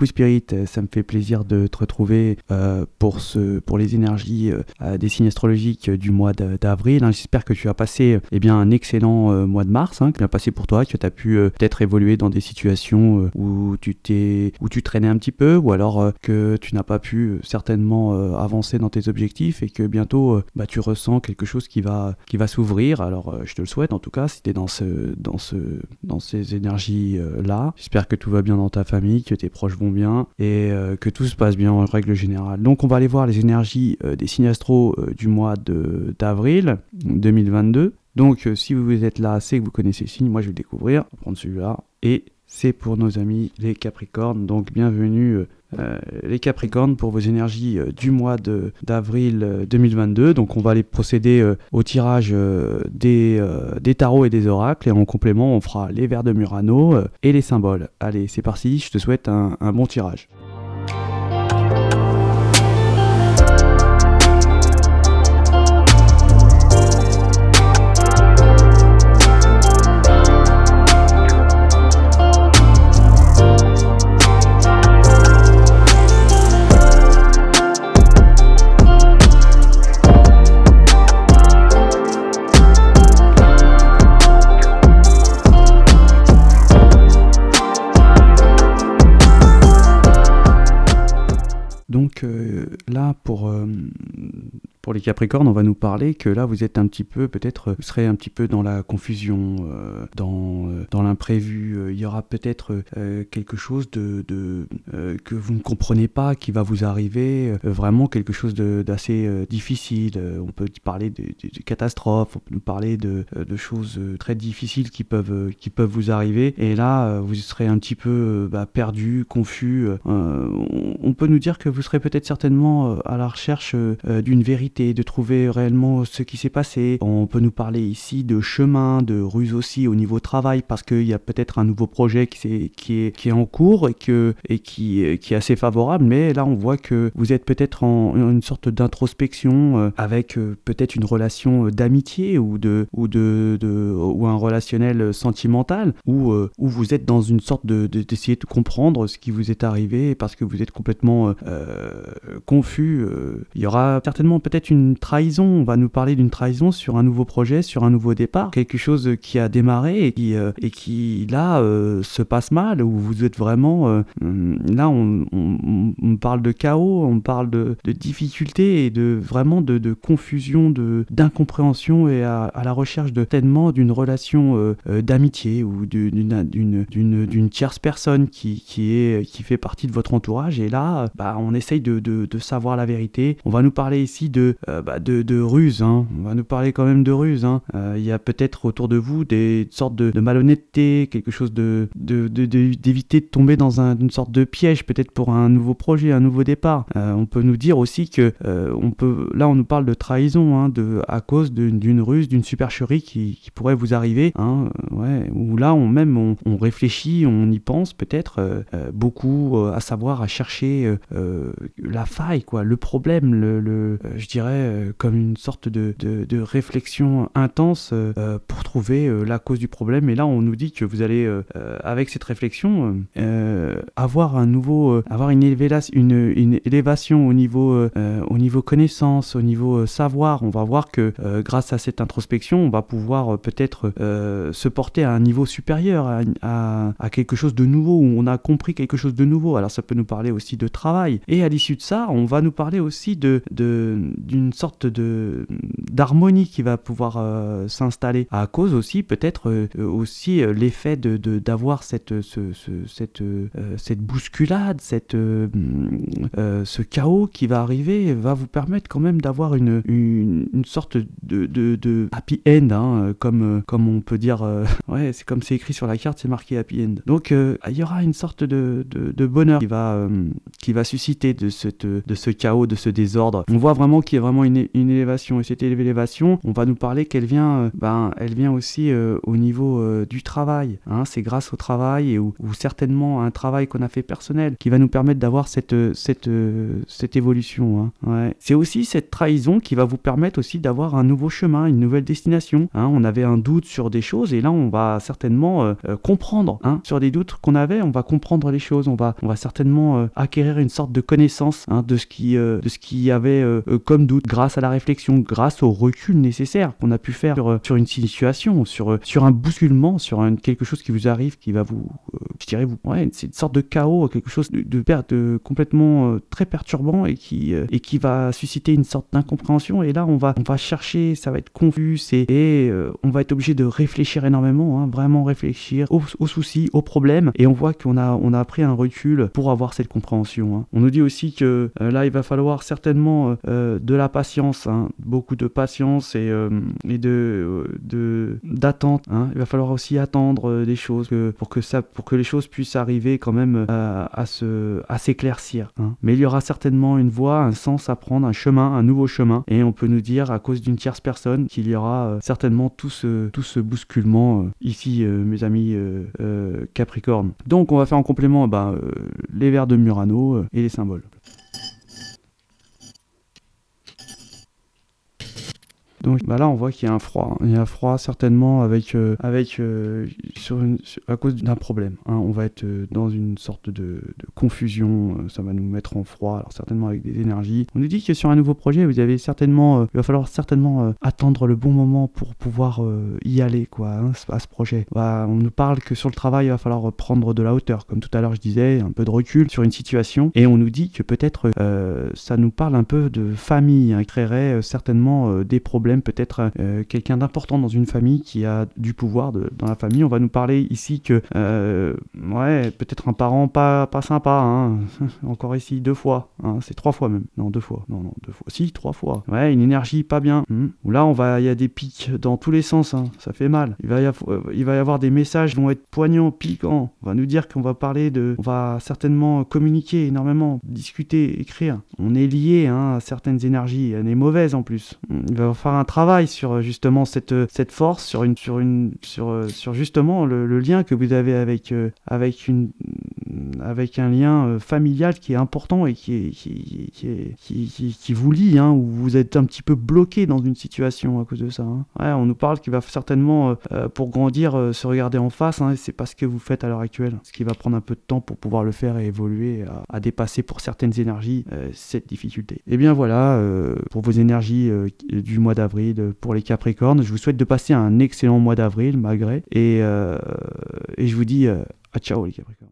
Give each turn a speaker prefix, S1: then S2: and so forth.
S1: Coucou Spirit, ça me fait plaisir de te retrouver pour les énergies des signes astrologiques du mois d'avril. J'espère que tu as passé un excellent mois de mars, qui vient passer pour toi, que tu as pu peut-être évoluer dans des situations où tu traînais un petit peu, ou alors que tu n'as pas pu certainement avancer dans tes objectifs et que bientôt tu ressens quelque chose qui va s'ouvrir. Alors je te le souhaite en tout cas si tu es dans ces énergies là. J'espère que tout va bien dans ta famille, que tes proches vont bien et que tout se passe bien en règle générale. Donc on va aller voir les énergies des signes astro du mois d'avril 2022. Donc si vous êtes là, c'est que vous connaissez le signe. Moi je vais le découvrir, on va prendre celui-là. Et c'est pour nos amis les Capricornes. Donc bienvenue les Capricornes pour vos énergies du mois d'avril 2022. Donc on va aller procéder au tirage des tarots et des oracles. Et en complément, on fera les vers de Murano et les symboles. Allez, c'est parti, je te souhaite un bon tirage. Donc là, pour les Capricornes, on va nous parler que là, vous êtes un petit peu, peut-être, vous serez un petit peu dans la confusion, dans l'imprévu. Il y aura peut-être quelque chose que vous ne comprenez pas qui va vous arriver, vraiment quelque chose d'assez difficile. On peut parler de catastrophes, on peut nous parler de choses très difficiles qui peuvent vous arriver. Et là, vous serez un petit peu perdu, confus. On peut nous dire que vous serez peut-être certainement à la recherche d'une vérité, de trouver réellement ce qui s'est passé. On peut nous parler ici de chemin, de ruse aussi au niveau travail, parce qu'il y a peut-être un nouveau projet qui est en cours et qui est assez favorable, mais là on voit que vous êtes peut-être en une sorte d'introspection avec peut-être une relation d'amitié ou un relationnel sentimental où vous êtes dans une sorte d'essayer de comprendre ce qui vous est arrivé parce que vous êtes complètement confus. Il y aura certainement peut-être une trahison. On va nous parler d'une trahison sur un nouveau projet, sur un nouveau départ, quelque chose qui a démarré et qui là se passe mal, où vous êtes vraiment là on parle de chaos, on parle de difficultés et vraiment de confusion, d'incompréhension et à la recherche tellement d'une relation d'amitié ou d'une tierce personne qui fait partie de votre entourage. Et là on essaye de savoir la vérité. On va nous parler ici de ruse, on va nous parler quand même de ruse. Il y a peut-être autour de vous des sortes de malhonnêteté, quelque chose d'éviter de tomber dans une sorte de piège, peut-être pour un nouveau projet, un nouveau départ. On peut nous dire aussi que là on nous parle de trahison, à cause d'une ruse, d'une supercherie qui pourrait vous arriver, où là on réfléchit, on y pense peut-être beaucoup, à savoir à chercher la faille, le problème, je dirais comme une sorte de réflexion intense pour trouver la cause du problème. Et là on nous dit que vous allez avec cette réflexion avoir une élévation au niveau connaissance, au niveau savoir. On va voir que grâce à cette introspection on va pouvoir peut-être se porter à un niveau supérieur, à quelque chose de nouveau, où on a compris quelque chose de nouveau. Alors ça peut nous parler aussi de travail, et à l'issue de ça on va nous parler aussi d'une sorte d'harmonie qui va pouvoir s'installer, à cause aussi peut-être aussi l'effet d'avoir cette bousculade, ce chaos qui va arriver, va vous permettre quand même d'avoir une sorte de happy end, comme on peut dire. C'est comme c'est écrit sur la carte, c'est marqué happy end. Donc il y aura une sorte de bonheur qui va susciter de ce chaos, de ce désordre. On voit vraiment qu'il vraiment une élévation. Et cette élévation, on va nous parler qu'elle vient, elle vient aussi au niveau du travail. Hein. C'est grâce au travail ou certainement à un travail qu'on a fait personnel qui va nous permettre d'avoir cette évolution. Hein. Ouais. C'est aussi cette trahison qui va vous permettre aussi d'avoir un nouveau chemin, une nouvelle destination. Hein. On avait un doute sur des choses et là on va certainement comprendre. Hein. Sur des doutes qu'on avait, on va comprendre les choses. On va certainement acquérir une sorte de connaissance de ce qui y avait comme doute grâce à la réflexion, grâce au recul nécessaire qu'on a pu faire sur une situation, sur un bousculement, sur quelque chose qui vous arrive, qui va vous, c'est une sorte de chaos, quelque chose de complètement très perturbant et qui va susciter une sorte d'incompréhension. Et là, on va chercher, ça va être confus et on va être obligé de réfléchir énormément, hein, vraiment réfléchir aux soucis, aux problèmes. Et on voit qu'on a pris un recul pour avoir cette compréhension. Hein. On nous dit aussi que là, il va falloir certainement de la patience, hein, beaucoup de patience et d'attente. Hein. Il va falloir aussi attendre des choses pour que les choses puissent arriver quand même à s'éclaircir. Hein. Mais il y aura certainement une voie, un sens à prendre, un chemin, un nouveau chemin. Et on peut nous dire à cause d'une tierce personne qu'il y aura certainement tout ce bousculement ici, mes amis Capricorne. Donc on va faire en complément les vers de Murano et les symboles. Donc là on voit qu'il y a un froid. Il y a un froid certainement à cause d'un problème. Hein. On va être dans une sorte de confusion. Ça va nous mettre en froid. Alors certainement avec des énergies. On nous dit que sur un nouveau projet, il va falloir certainement attendre le bon moment pour pouvoir y aller à ce projet. On nous parle que sur le travail, il va falloir prendre de la hauteur. Comme tout à l'heure je disais, un peu de recul sur une situation. Et on nous dit que peut-être ça nous parle un peu de famille, hein, qui créerait certainement des problèmes. Peut-être quelqu'un d'important dans une famille qui a du pouvoir dans la famille. On va nous parler ici que peut-être un parent pas sympa, hein. Encore ici 2 fois, hein. C'est 3 fois même, non 2 fois, non 2 fois, si 3 fois, une énergie pas bien, où là il y a des pics dans tous les sens, hein. Ça fait mal, il va y avoir des messages qui vont être poignants, piquants. On va nous dire qu'on va on va certainement communiquer énormément, discuter, écrire. On est lié, hein, à certaines énergies, elle est mauvaise en plus. Il va faire un travail sur justement cette force, sur justement le lien que vous avez avec un lien familial qui est important et qui vous lie, hein, où vous êtes un petit peu bloqué dans une situation à cause de ça. Hein. Ouais, on nous parle qu'il va certainement, pour grandir, se regarder en face, hein, et c'est pas ce que vous faites à l'heure actuelle, ce qui va prendre un peu de temps pour pouvoir le faire et évoluer, à dépasser pour certaines énergies cette difficulté. Et bien voilà, pour vos énergies du mois d'avril, pour les Capricornes, je vous souhaite de passer un excellent mois d'avril malgré, et je vous dis à ciao les Capricornes.